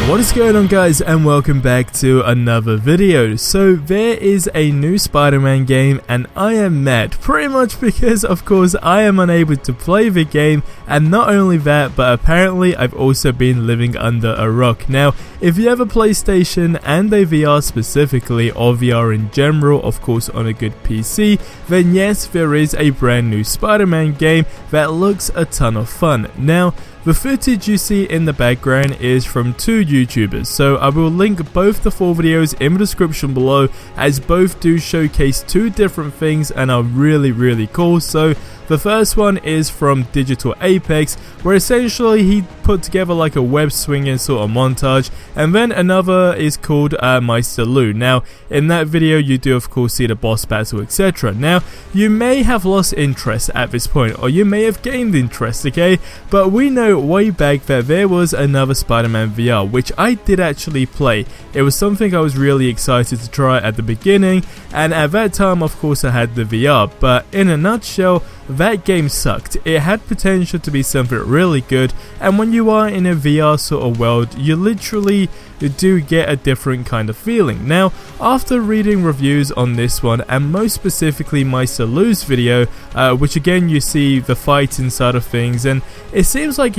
What is going on, guys, and welcome back to another video. So there is a new Spider-Man game and I am mad, pretty much because of course I am unable to play the game, and not only that, but apparently I've also been living under a rock. Now if you have a PlayStation and a VR specifically, or VR in general, of course on a good PC, then yes, there is a brand new Spider-Man game that looks a ton of fun. Now the footage you see in the background is from two YouTubers, so I will link both the full videos in the description below, as both do showcase two different things and are really cool. So the first one is from Digital Apex, where essentially he put together like a web swinging sort of montage, and then another is called Meister Lou. Now in that video you do of course see the boss battle, etc. Now you may have lost interest at this point, or you may have gained interest, okay, but we know way back that there was another Spider-Man VR, which I did actually play. It was something I was really excited to try at the beginning, and at that time of course I had the VR, but in a nutshell, that game sucked. It had potential to be something really good, and when you are in a VR sort of world, you literally do get a different kind of feeling. Now, after reading reviews on this one, and most specifically Meister Lou's video, which again you see the fighting side of things, and it seems like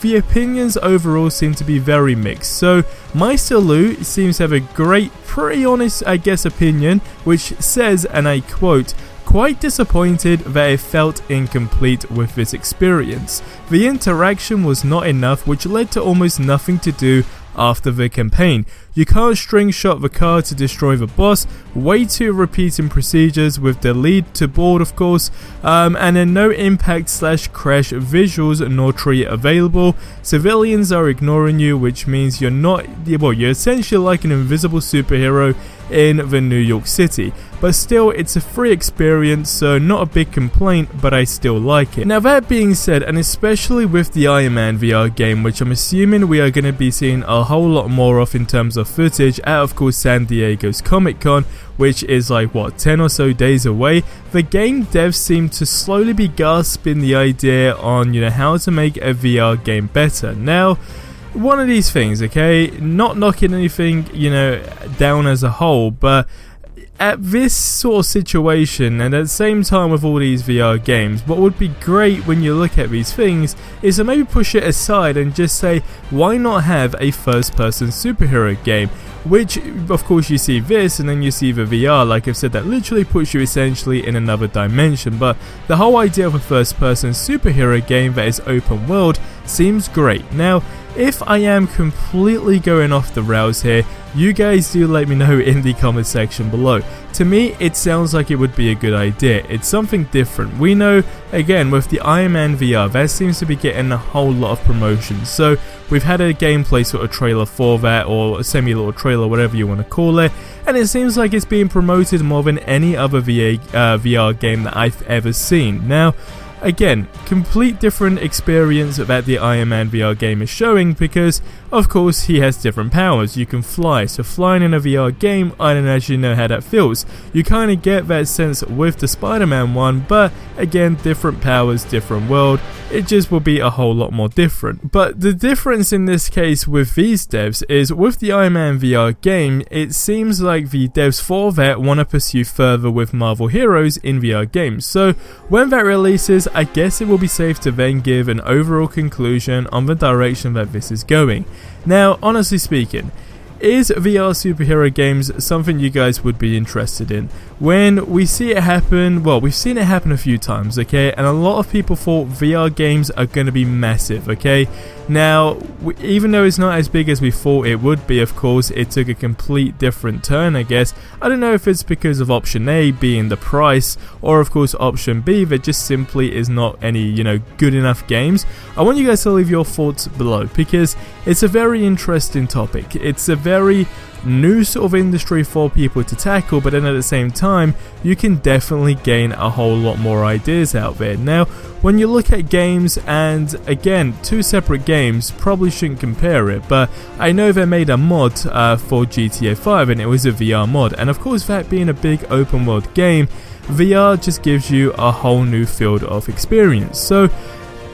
the opinions overall seem to be very mixed. So Meister Lou seems to have a great, pretty honest I guess opinion, which says, and I quote, "Quite disappointed that it felt incomplete with this experience. The interaction was not enough, which led to almost nothing to do after the campaign. You can't string shot the car to destroy the boss, way too repeating procedures with the lead to board of course, and then no impact / crash visuals nor tree available. Civilians are ignoring you, which means you're not, well, you're essentially like an invisible superhero in the New York City. But still, it's a free experience, so not a big complaint, but I still like it." Now that being said, and especially with the Iron Man VR game, which I'm assuming we are going to be seeing a whole lot more of in terms of footage at of course San Diego's Comic-Con, which is like what, 10 or so days away, the game devs seem to slowly be grasping the idea on, you know, how to make a VR game better. Now, one of these things, okay, not knocking anything, you know, down as a whole, but at this sort of situation, and at the same time with all these VR games, what would be great when you look at these things is to maybe push it aside and just say, why not have a first-person superhero game? Which, of course, you see this, and then you see the VR, like I've said, that literally puts you essentially in another dimension. But the whole idea of a first-person superhero game that is open world seems great. Now, if I am completely going off the rails here, you guys do let me know in the comment section below. To me, it sounds like it would be a good idea. It's something different. We know, again, with the Iron Man VR, that seems to be getting a whole lot of promotion. So we've had a gameplay sort of trailer for that, or a semi-little trailer, whatever you want to call it, and it seems like it's being promoted more than any other VR game that I've ever seen. Now, again, complete different experience that the Iron Man VR game is showing, because of course he has different powers. You can fly, so flying in a VR game, I don't actually know how that feels. You kind of get that sense with the Spider-Man one, but again, different powers, different world, it just will be a whole lot more different. But the difference in this case with these devs is, with the Iron Man VR game, it seems like the devs for that want to pursue further with Marvel heroes in VR games. So when that releases, I guess it will be safe to then give an overall conclusion on the direction that this is going. Now, honestly speaking, is VR superhero games something you guys would be interested in? When we see it happen, well, we've seen it happen a few times, okay, and a lot of people thought VR games are going to be massive, okay. Now, even though it's not as big as we thought it would be, of course, it took a complete different turn, I guess. I don't know if it's because of option A being the price, or of course option B that just simply is not any, you know, good enough games. I want you guys to leave your thoughts below, because it's a very interesting topic. It's a very new sort of industry for people to tackle, but then at the same time you can definitely gain a whole lot more ideas out there. Now, when you look at games, and again, two separate games, probably shouldn't compare it, but I know they made a mod for GTA 5, and it was a VR mod, and of course that being a big open world game, VR just gives you a whole new field of experience. So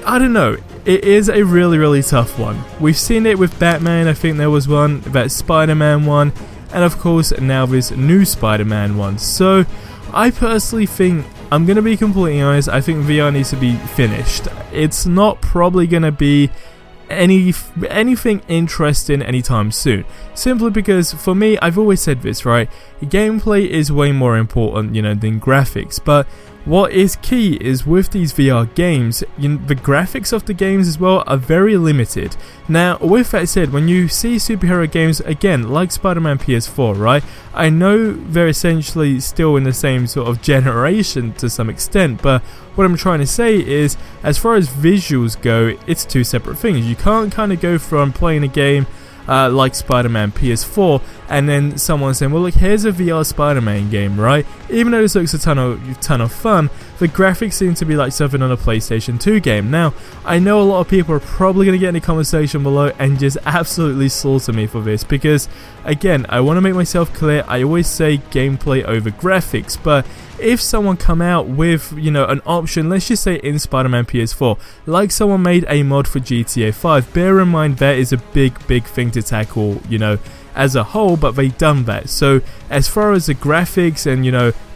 I don't know, it is a really tough one. We've seen it with Batman, I think there was one, that Spider-Man one, and of course now this new Spider-Man one. So I personally think, I'm going to be completely honest, I think VR needs to be finished. It's not probably going to be anything interesting anytime soon, simply because for me, I've always said this, right, gameplay is way more important, than graphics. But what is key is with these VR games, the graphics of the games as well are very limited. Now, with that said, when you see superhero games, again, like Spider-Man PS4, right, I know they're essentially still in the same sort of generation to some extent, but what I'm trying to say is, as far as visuals go, it's two separate things. You can't kind of go from playing a game like Spider-Man PS4 and then someone saying, well look, here's a VR Spider-Man game, right? Even though this looks a ton of fun, the graphics seem to be like something on a PlayStation 2 game. Now, I know a lot of people are probably going to get in the conversation below and just absolutely slaughter me for this, because again, I want to make myself clear, I always say gameplay over graphics, but if someone come out with, an option, let's just say in Spider-Man PS4, like someone made a mod for GTA 5, bear in mind that is a big thing to tackle, as a whole, but they done that. So as far as the graphics and,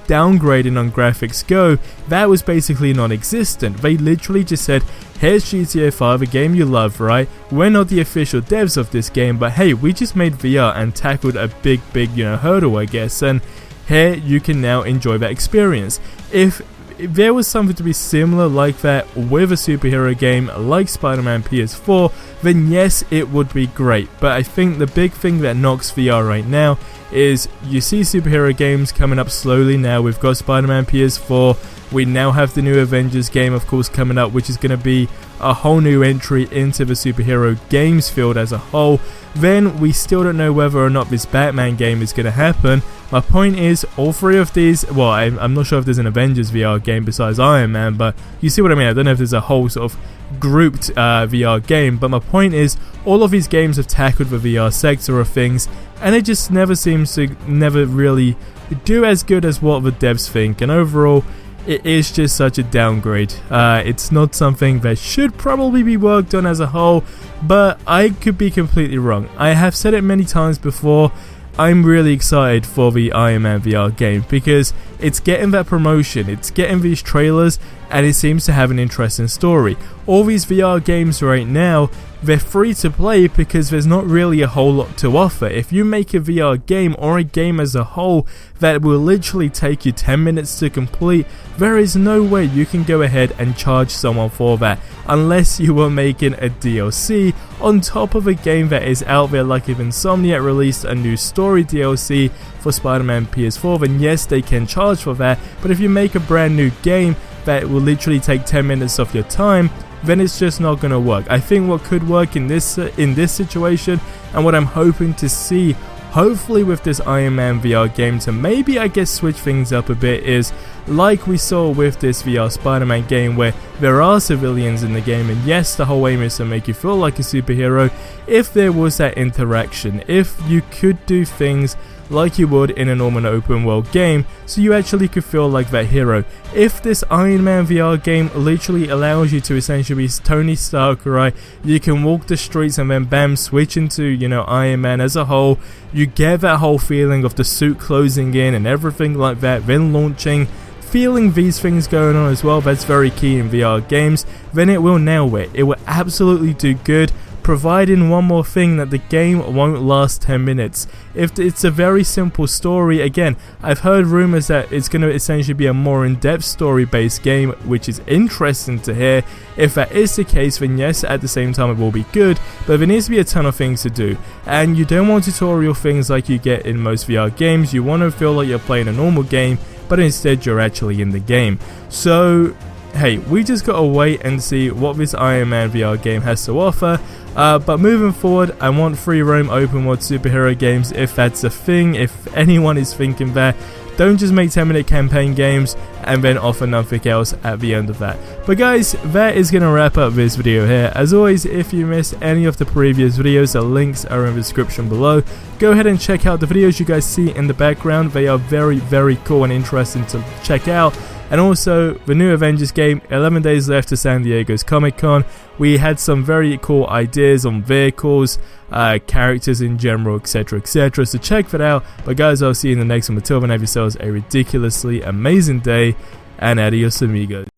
downgrading on graphics go, that was basically non-existent. They literally just said, here's GTA 5, a game you love, right? We're not the official devs of this game, but hey, we just made VR and tackled a big, hurdle, I guess, and here you can now enjoy that experience. If there was something to be similar like that with a superhero game like Spider-Man PS4, then yes, it would be great. But I think the big thing that knocks VR right now is you see superhero games coming up slowly now. We've got Spider-Man PS4, we now have the new Avengers game, of course, coming up, which is going to be a whole new entry into the superhero games field as a whole. Then we still don't know whether or not this Batman game is going to happen. My point is, all three of these, well, I'm not sure if there's an Avengers VR game besides Iron Man, but you see what I mean. I don't know if there's a whole sort of grouped VR game, but my point is, all of these games have tackled the VR sector of things, and it just never seems to really do as good as what the devs think, and overall, it is just such a downgrade. It's not something that should probably be worked on as a whole, but I could be completely wrong. I have said it many times before, I'm really excited for the Iron Man VR game because it's getting that promotion, it's getting these trailers, and it seems to have an interesting story. All these VR games right now, they're free to play because there's not really a whole lot to offer. If you make a VR game or a game as a whole that will literally take you 10 minutes to complete, there is no way you can go ahead and charge someone for that unless you were making a DLC on top of a game that is out there. Like if Insomniac released a new story DLC for Spider-Man PS4, then yes, they can charge for that. But if you make a brand new game that will literally take 10 minutes of your time, then it's just not going to work. I think what could work in this situation, and what I'm hoping to see, hopefully with this Iron Man VR game, to maybe I guess switch things up a bit, is like we saw with this VR Spider-Man game where there are civilians in the game, and yes, the whole aim is to make you feel like a superhero. If there was that interaction, if you could do things like you would in a normal open world game, so you actually could feel like that hero. If this Iron Man VR game literally allows you to essentially be Tony Stark, right, you can walk the streets and then bam, switch into, Iron Man as a whole, you get that whole feeling of the suit closing in and everything like that, then launching, feeling these things going on as well. That's very key in VR games. Then it will nail it. It will absolutely do good, providing one more thing, that the game won't last 10 minutes. If it's a very simple story, again, I've heard rumors that it's going to essentially be a more in-depth story-based game, which is interesting to hear. If that is the case, then yes, at the same time it will be good, but there needs to be a ton of things to do. And you don't want tutorial things like you get in most VR games. You want to feel like you're playing a normal game, but instead you're actually in the game. So hey, we just gotta wait and see what this Iron Man VR game has to offer. But moving forward, I want free roam open world superhero games if that's a thing. If anyone is thinking that, don't just make 10-minute campaign games and then offer nothing else at the end of that. But guys, that is going to wrap up this video here. As always, if you missed any of the previous videos, the links are in the description below. Go ahead and check out the videos you guys see in the background. They are very, very cool and interesting to check out. And also the new Avengers game, 11 days left to San Diego's Comic-Con. We had some very cool ideas on vehicles, characters in general, etc, etc, so check that out. But guys, I'll see you in the next one. Until then, have yourselves a ridiculously amazing day, and adios amigos.